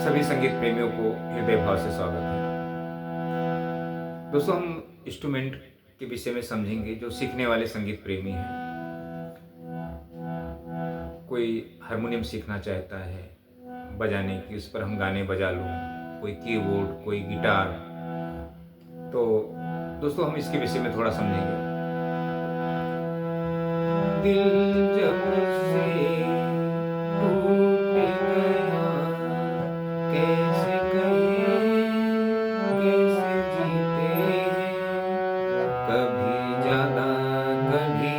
सभी संगीत प्रेमियों को हृदय भाव से स्वागत है। दोस्तों, हम इंस्ट्रूमेंट के विषय में समझेंगे जो सीखने वाले संगीत प्रेमी हैं। कोई हारमोनियम सीखना चाहता है बजाने की, उस पर हम गाने बजा लूँ, कोई कीबोर्ड, कोई गिटार। तो दोस्तों, हम इसके विषय में थोड़ा समझेंगे। दिल जब से टूट गया, कैसे कहें, कैसे जीते हैं, कभी ज्यादा कभी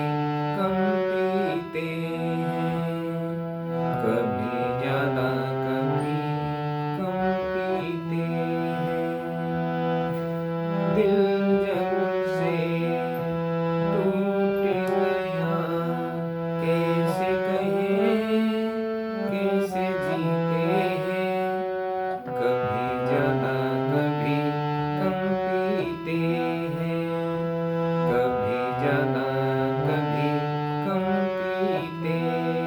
कम पीते हैं, कभी ज्यादा कभी कम पीते हैं। दिल जब से टूट गया, कैसे कहें, कैसे जीते हैं, कभी ज्यादा कभी कम पीते हैं, कभी ज्यादा कभी कम पीते हैं।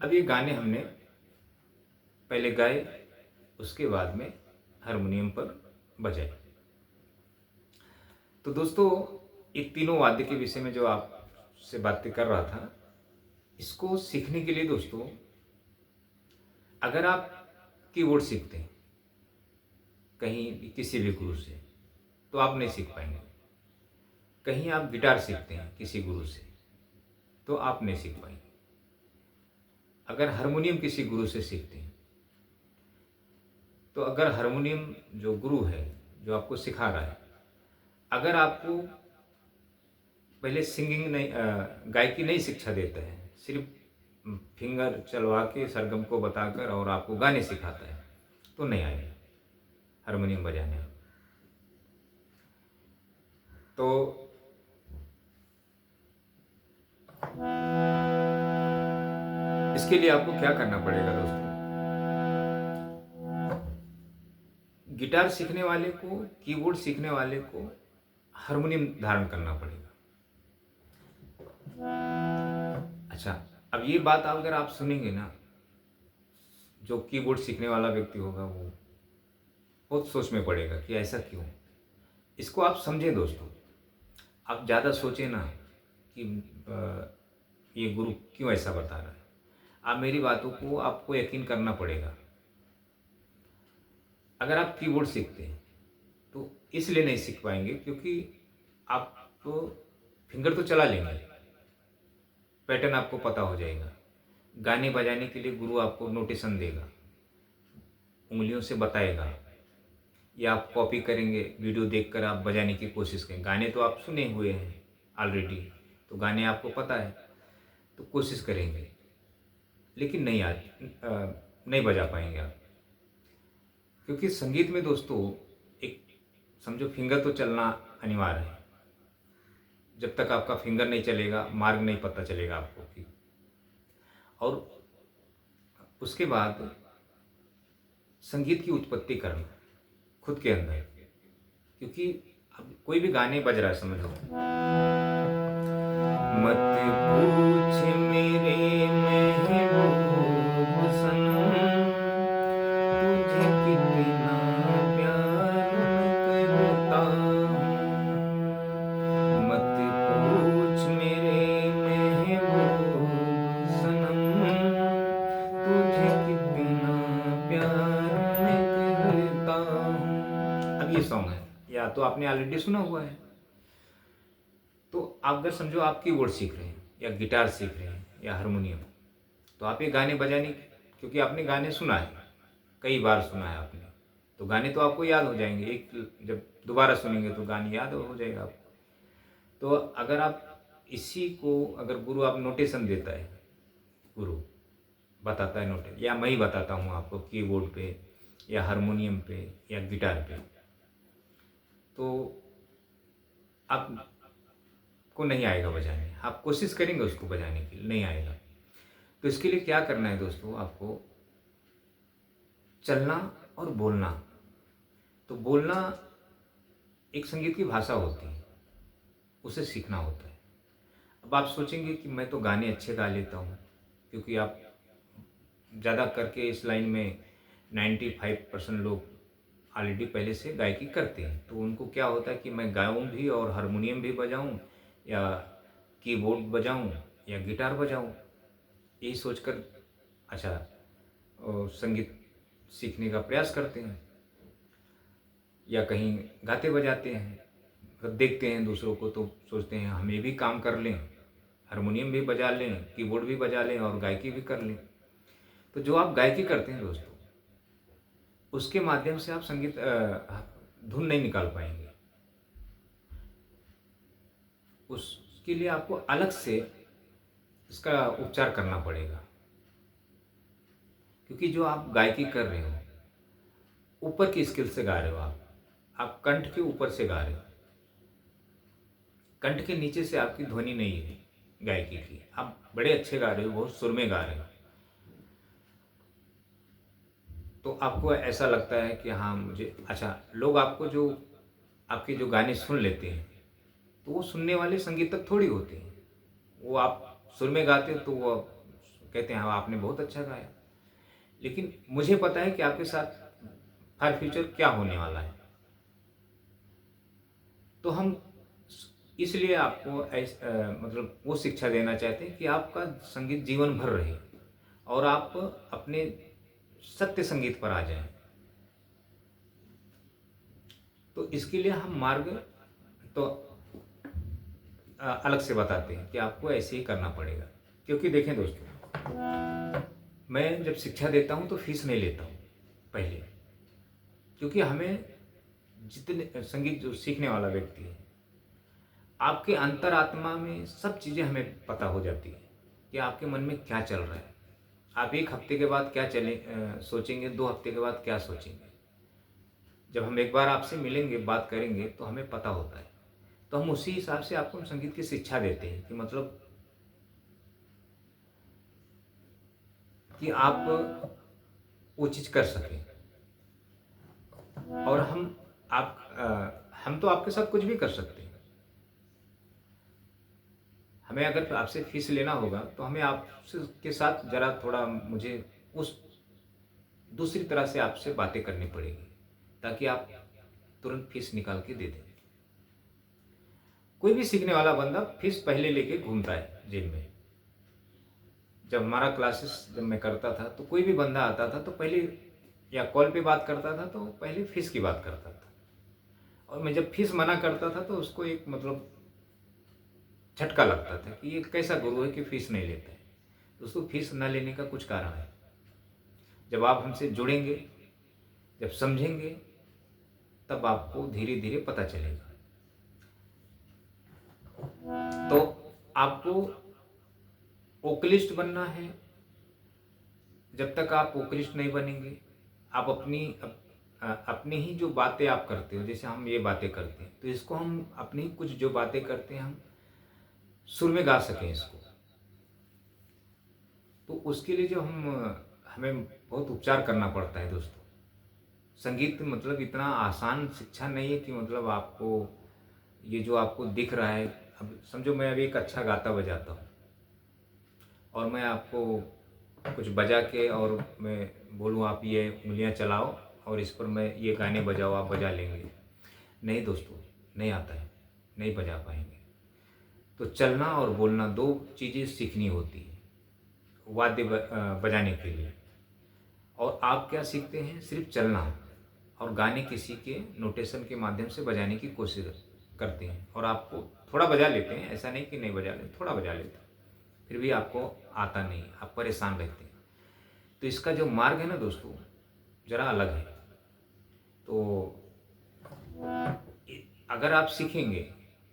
अब ये गाने हमने पहले गाए, उसके बाद में हारमोनियम पर बजाए। तो दोस्तों, ये तीनों वाद्य के विषय में जो आपसे बातें कर रहा था, इसको सीखने के लिए दोस्तों, अगर आप कीबोर्ड सीखते हैं कहीं किसी भी गुरु से, तो आप नहीं सीख पाएंगे। कहीं आप गिटार सीखते हैं किसी गुरु से, तो आप नहीं सीख पाएंगे। अगर हारमोनियम किसी गुरु से सीखते हैं, तो अगर हारमोनियम जो गुरु है जो आपको सिखा रहा है, अगर आपको पहले सिंगिंग नहीं, गायकी नहीं शिक्षा देता है, सिर्फ फिंगर चलवा के सरगम को बताकर और आपको गाने सिखाता है, तो नहीं आएगा हारमोनियम बजाने। तो इसके लिए आपको क्या करना पड़ेगा दोस्तों? गिटार सीखने वाले को, कीबोर्ड सीखने वाले को हारमोनियम धारण करना पड़ेगा। अच्छा, अब ये बात अगर आप सुनेंगे ना, जो कीबोर्ड सीखने वाला व्यक्ति होगा वो बहुत सोच में पड़ेगा कि ऐसा क्यों। इसको आप समझें दोस्तों, आप ज़्यादा सोचें ना कि ये गुरु क्यों ऐसा बता रहा है। आप मेरी बातों को आपको यकीन करना पड़ेगा। अगर आप कीबोर्ड सीखते हैं तो इसलिए नहीं सीख पाएंगे क्योंकि आप तो फिंगर तो चला लेंगे, पैटर्न आपको पता हो जाएगा। गाने बजाने के लिए गुरु आपको नोटेशन देगा, उंगलियों से बताएगा, या आप कॉपी करेंगे, वीडियो देखकर आप बजाने की कोशिश करें। गाने तो आप सुने हुए हैं ऑलरेडी, तो गाने आपको पता है, तो कोशिश करेंगे, लेकिन नहीं बजा पाएंगे आप। क्योंकि संगीत में दोस्तों एक समझो फिंगर तो चलना अनिवार्य है। जब तक आपका फिंगर नहीं चलेगा, मार्ग नहीं पता चलेगा आपको कि। और उसके बाद संगीत की उत्पत्ति करना खुद के अंदर, क्योंकि अब कोई भी गाने बज रहा है, समझो, मत पूछ मेरे महबूब सनम, तुझे कितना प्यार मैं करता हूँ। मत पूछ मेरे महबूब सनम, तुझे कितना प्यार मैं करता हूँ। अब ये सॉन्ग है, या तो आपने ऑलरेडी सुना हुआ है। तो आप अगर समझो आप कीबोर्ड सीख रहे हैं या गिटार सीख रहे हैं या हारमोनियम, तो आप ये गाने बजाने, क्योंकि आपने गाने सुना है, कई बार सुना है आपने, तो गाने तो आपको याद हो जाएंगे। एक जब दोबारा सुनेंगे तो गाने याद हो जाएगा आपको। तो अगर आप इसी को, अगर गुरु आप नोटेशन देता है, गुरु बताता है नोटेशन, या मैं ही बताता हूँ आपको कीबोर्ड पे या हारमोनियम पे या गिटार पे, तो आप आपको नहीं आएगा बजाने, आप कोशिश करेंगे उसको बजाने की, नहीं आएगा। तो इसके लिए क्या करना है दोस्तों, आपको चलना और बोलना। तो बोलना एक संगीत की भाषा होती है, उसे सीखना होता है। अब आप सोचेंगे कि मैं तो गाने अच्छे गा लेता हूँ, क्योंकि आप ज़्यादा करके इस लाइन में 95% लोग ऑलरेडी पहले से गायकी करते हैं। तो उनको क्या होता है कि मैं गाऊँ भी और हारमोनियम भी बजाऊँ या कीबोर्ड बजाऊँ या गिटार बजाऊँ, यही सोचकर अच्छा संगीत सीखने का प्रयास करते हैं, या कहीं गाते बजाते हैं। मतलब देखते हैं दूसरों को तो सोचते हैं हम ये भी काम कर लें, हारमोनियम भी बजा लें, कीबोर्ड भी बजा लें और गायकी भी कर लें। तो जो आप गायकी करते हैं दोस्तों, उसके माध्यम से आप संगीत धुन नहीं निकाल पाएंगे। उसके लिए आपको अलग से इसका उपचार करना पड़ेगा, क्योंकि जो आप गायकी कर रहे हो ऊपर की स्किल से गा रहे हो, आप कंठ के ऊपर से गा रहे हो, कंठ के नीचे से आपकी ध्वनि नहीं है गायकी की। आप बड़े अच्छे गा रहे हो, बहुत सुर में गा रहे हो, तो आपको ऐसा लगता है कि हाँ मुझे अच्छा, लोग आपको जो आपके जो गाने सुन लेते हैं तो वो सुनने वाले संगीतक थोड़ी होते हैं। वो आप सुर में गाते हो तो वो कहते हैं हाँ आपने बहुत अच्छा गाया, लेकिन मुझे पता है कि आपके साथ फॉर फ्यूचर क्या होने वाला है। तो हम इसलिए आपको मतलब वो शिक्षा देना चाहते हैं कि आपका संगीत जीवन भर रहे और आप अपने सत्य संगीत पर आ जाएं। तो इसके लिए हम मार्ग तो अलग से बताते हैं कि आपको ऐसे ही करना पड़ेगा। क्योंकि देखें दोस्तों, मैं जब शिक्षा देता हूँ तो फीस नहीं लेता हूँ पहले, क्योंकि हमें जितने संगीत जो सीखने वाला व्यक्ति है, आपके अंतरात्मा में सब चीज़ें हमें पता हो जाती है कि आपके मन में क्या चल रहा है। आप एक हफ्ते के बाद क्या सोचेंगे, 2 हफ्ते के बाद क्या सोचेंगे। जब हम एक बार आपसे मिलेंगे, बात करेंगे, तो हमें पता होता है। तो हम उसी हिसाब से आपको संगीत की शिक्षा देते हैं कि मतलब कि आप वो चीज़ कर सकें। और हम तो आपके साथ कुछ भी कर सकते हैं। हमें अगर आपसे फीस लेना होगा तो हमें आपसे के साथ ज़रा थोड़ा मुझे उस दूसरी तरह से आपसे बातें करनी पड़ेगी, ताकि आप तुरंत फीस निकाल के दे दें। कोई भी सीखने वाला बंदा फीस पहले लेके घूमता है जेब में। जब हमारा क्लासेस जब मैं करता था तो कोई भी बंदा आता था तो पहले, या कॉल पे बात करता था तो पहले फीस की बात करता था। और मैं जब फीस मना करता था तो उसको एक मतलब झटका लगता था कि ये कैसा गुरु है कि फीस नहीं लेता है। दोस्तों, फीस न लेने का कुछ कारण है। जब आप हमसे जुड़ेंगे, जब समझेंगे, तब आपको धीरे धीरे पता चलेगा। तो आपको वोकलिस्ट बनना है। जब तक आप वोकलिस्ट नहीं बनेंगे, आप अपनी ही जो बातें आप करते हो, जैसे हम ये बातें करते हैं, तो इसको हम अपनी कुछ जो बातें करते हैं हम सुर में गा सकें इसको, तो उसके लिए जो हमें बहुत उपचार करना पड़ता है दोस्तों। संगीत मतलब इतना आसान शिक्षा नहीं है कि मतलब आपको ये जो आपको दिख रहा है। अब समझो मैं अभी एक अच्छा गाता बजाता हूँ और मैं आपको कुछ बजा के और मैं बोलूँ आप ये उंगलियाँ चलाओ और इस पर मैं ये गाने बजाओ, आप बजा लेंगे। नहीं दोस्तों, नहीं आता है, नहीं बजा पाएंगे। तो चलना और बोलना 2 चीज़ें सीखनी होती है वाद्य बजाने के लिए। और आप क्या सीखते हैं, सिर्फ चलना और गाने किसी के नोटेशन के माध्यम से बजाने की कोशिश करते हैं। और आपको थोड़ा बजा लेते हैं, ऐसा नहीं कि नहीं बजा लेते, थोड़ा बजा लेते हैं, फिर भी आपको आता नहीं, आप परेशान रहते हैं। तो इसका जो मार्ग है ना दोस्तों, ज़रा अलग है। तो अगर आप सीखेंगे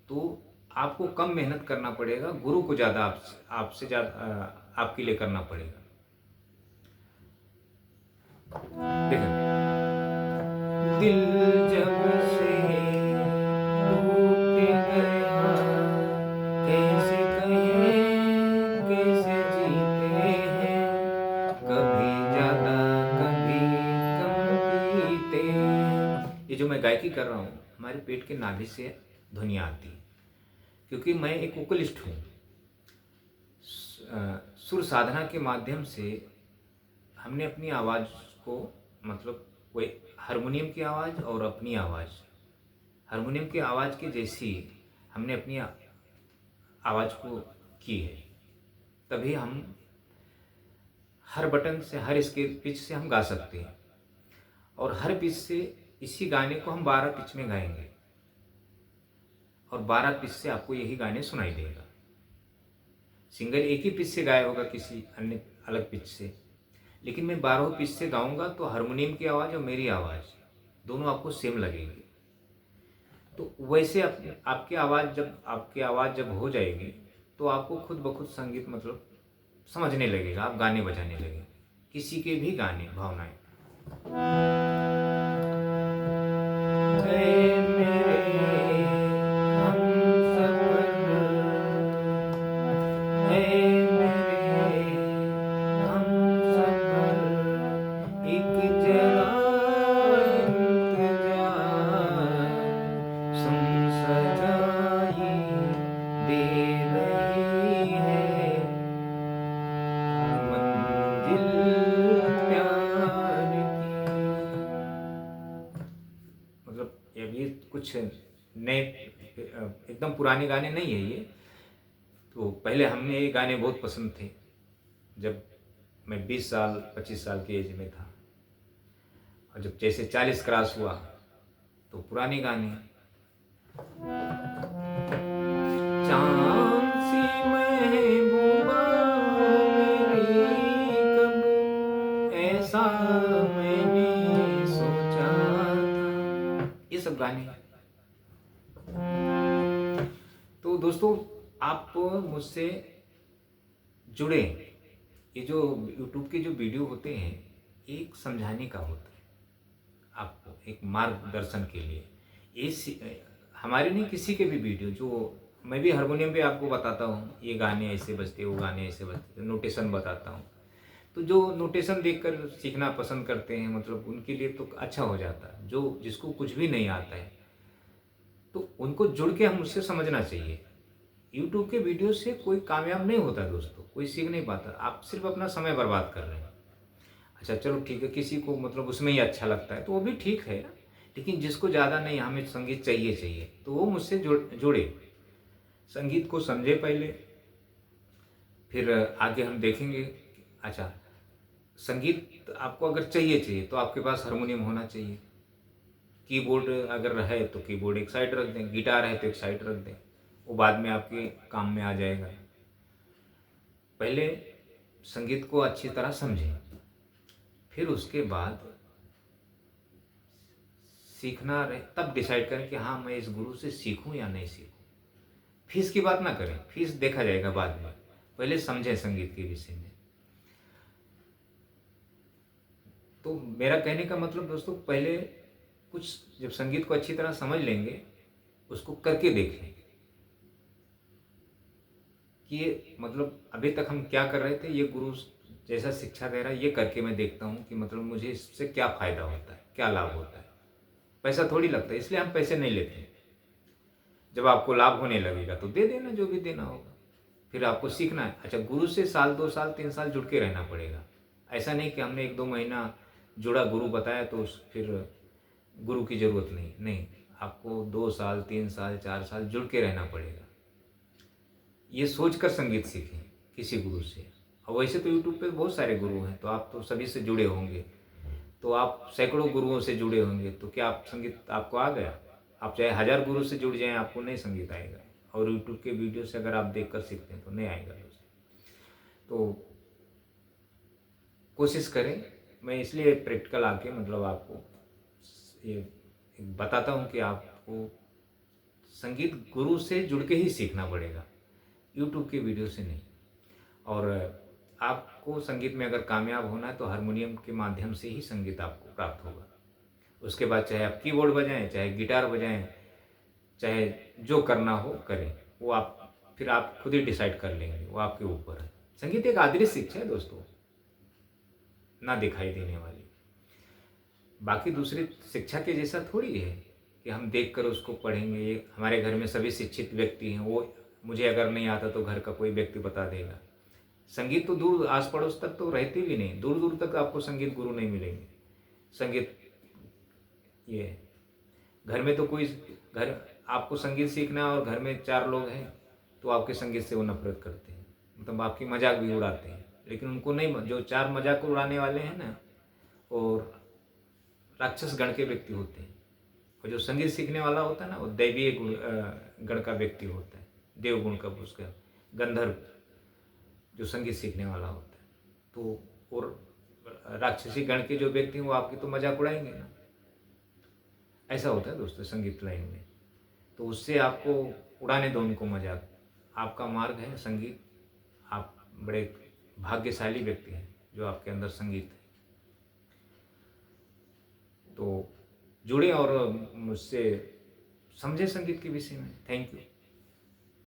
तो आपको कम मेहनत करना पड़ेगा, गुरु को ज़्यादा आपसे ज़्यादा आपके लिए करना पड़ेगा। देखें, दिल जब से टूट गया पेट के नाभि से ध्वनियाँ आती हैं। क्योंकि मैं एक वोकलिस्ट हूँ, सुर साधना के माध्यम से हमने अपनी आवाज़ को मतलब कोई हारमोनियम की आवाज़ और अपनी आवाज़, हारमोनियम की आवाज़ की जैसी हमने अपनी आवाज़ को की है। तभी हम हर बटन से, हर स्केल पिच से हम गा सकते हैं, और हर पिच से इसी गाने को हम 12 पिच में गाएंगे और 12 पिच से आपको यही गाने सुनाई देगा। सिंगर एक ही पिच से गाया होगा किसी अन्य अलग पिच से, लेकिन मैं 12 पिच से गाऊंगा तो हारमोनियम की आवाज़ और मेरी आवाज़ दोनों आपको सेम लगेगी। तो वैसे आपकी आवाज़ जब हो जाएगी तो आपको खुद ब खुद संगीत मतलब समझने लगेगा, आप गाने बजाने लगेंगे, किसी के भी गाने, भावनाएं। ऐ मेरे हमसफर, ऐ मेरे हमसफर, एक जरा इंतजार, सुन सजाई दे रही है मंजिल प्यार की। मतलब ये भी कुछ नए एकदम पुराने गाने नहीं है ये। तो पहले हमें ये गाने बहुत पसंद थे जब मैं 20 साल 25 साल की एज में था, और जब जैसे 40 क्रॉस हुआ तो पुराने गाने, चांद सी महबूबा मेरी, कब ऐसा मैंने सोचा था, ये सब गाने। तो दोस्तों, आप मुझसे जुड़े। ये जो YouTube के जो वीडियो होते हैं, एक समझाने का होता है, आपको एक मार्गदर्शन के लिए। हमारे नहीं, किसी के भी वीडियो, जो मैं भी हारमोनियम पे आपको बताता हूँ, ये गाने ऐसे बजते, वो गाने ऐसे बजते, नोटेशन बताता हूँ। तो जो नोटेशन देखकर सीखना पसंद करते हैं, मतलब उनके लिए तो अच्छा हो जाता है। जो जिसको कुछ भी नहीं आता है तो उनको जुड़ के हम उससे समझना चाहिए। यूट्यूब के वीडियो से कोई कामयाब नहीं होता दोस्तों, कोई सीख नहीं पाता, आप सिर्फ अपना समय बर्बाद कर रहे हैं। अच्छा चलो ठीक है, किसी को मतलब उसमें ही अच्छा लगता है तो वो भी ठीक है, लेकिन जिसको ज़्यादा नहीं, हमें संगीत चाहिए तो वो मुझसे जुड़े, संगीत को समझे पहले, फिर आगे हम देखेंगे। अच्छा, संगीत आपको अगर चाहिए तो आपके पास हारमोनियम होना चाहिए, कीबोर्ड अगर है तो कीबोर्ड एक साइड रख दें, गिटार है तो एक साइड रख दें, वो बाद में आपके काम में आ जाएगा। पहले संगीत को अच्छी तरह समझें, फिर उसके बाद सीखना रहे तब डिसाइड करें कि हाँ मैं इस गुरु से सीखूं या नहीं सीखूं। फीस की बात ना करें, फीस देखा जाएगा बाद में, पहले समझें संगीत के विषय में। तो मेरा कहने का मतलब दोस्तों, पहले कुछ जब संगीत को अच्छी तरह समझ लेंगे, उसको करके देखें कि ये मतलब अभी तक हम क्या कर रहे थे, ये गुरु जैसा शिक्षा दे रहा है, ये करके मैं देखता हूँ कि मतलब मुझे इससे क्या फ़ायदा होता है, क्या लाभ होता है। पैसा थोड़ी लगता है, इसलिए हम पैसे नहीं लेते। जब आपको लाभ होने लगेगा तो दे देना जो भी देना होगा, फिर आपको सीखना है। अच्छा, गुरु से साल 2 साल 3 साल जुड़ के रहना पड़ेगा। ऐसा नहीं कि हमने 1-2 महीना जुड़ा, गुरु बताया तो फिर गुरु की ज़रूरत नहीं, आपको 2 साल 3 साल 4 साल जुड़ के रहना पड़ेगा। ये सोच कर संगीत सीखें किसी गुरु से। और वैसे तो यूट्यूब पे बहुत सारे गुरु हैं, तो आप तो सभी से जुड़े होंगे, तो आप सैकड़ों गुरुओं से जुड़े होंगे, तो क्या आप संगीत आपको आ गया? आप चाहे 1000 गुरु से जुड़ जाएं, आपको नहीं संगीत आएगा। और यूट्यूब के वीडियो से अगर आप देख कर सीखते हैं तो नहीं आएगा दोस्तों। तो कोशिश करें, मैं इसलिए प्रैक्टिकल आके मतलब आपको ये बताता हूँ कि आपको संगीत गुरु से जुड़ के ही सीखना पड़ेगा, यूट्यूब के वीडियो से नहीं। और आपको संगीत में अगर कामयाब होना है तो हारमोनियम के माध्यम से ही संगीत आपको प्राप्त होगा। उसके बाद चाहे आप कीबोर्ड बजाएं, चाहे गिटार बजाएं, चाहे जो करना हो करें, वो फिर आप खुद ही डिसाइड कर लेंगे, वो आपके ऊपर है। संगीत एक अदृश्य शिक्षा है दोस्तों, ना दिखाई देने वाली। बाकी दूसरी शिक्षा के जैसा थोड़ी है कि हम देखकर उसको पढ़ेंगे। ये हमारे घर में सभी शिक्षित व्यक्ति हैं, वो मुझे अगर नहीं आता तो घर का कोई व्यक्ति बता देगा। संगीत तो दूर आस पड़ोस तक तो रहती भी नहीं, दूर दूर तक आपको संगीत गुरु नहीं मिलेंगे। संगीत ये है। घर में तो कोई घर आपको संगीत सीखना है और घर में 4 लोग हैं तो आपके संगीत से वो नफरत करते हैं, मतलब आपकी मजाक भी उड़ाते हैं। लेकिन उनको नहीं, जो 4 मजाक उड़ाने वाले हैं ना, और राक्षस गण के व्यक्ति होते हैं। और जो संगीत सीखने वाला होता है ना, वो दैवीय गण का व्यक्ति होता है, देव गुण का, उसका गंधर्व जो संगीत सीखने वाला होता है। तो और राक्षसी गण के जो व्यक्ति हैं वो आपकी तो मजाक उड़ाएंगे ना। ऐसा होता है दोस्तों संगीत लाइन में। तो उससे आपको उड़ाने दो उनको मजाक। आपका मार्ग है संगीत। आप बड़े भाग्यशाली व्यक्ति हैं जो आपके अंदर संगीत है। तो जुड़े और मुझसे समझे संगीत के विषय में। Thank you.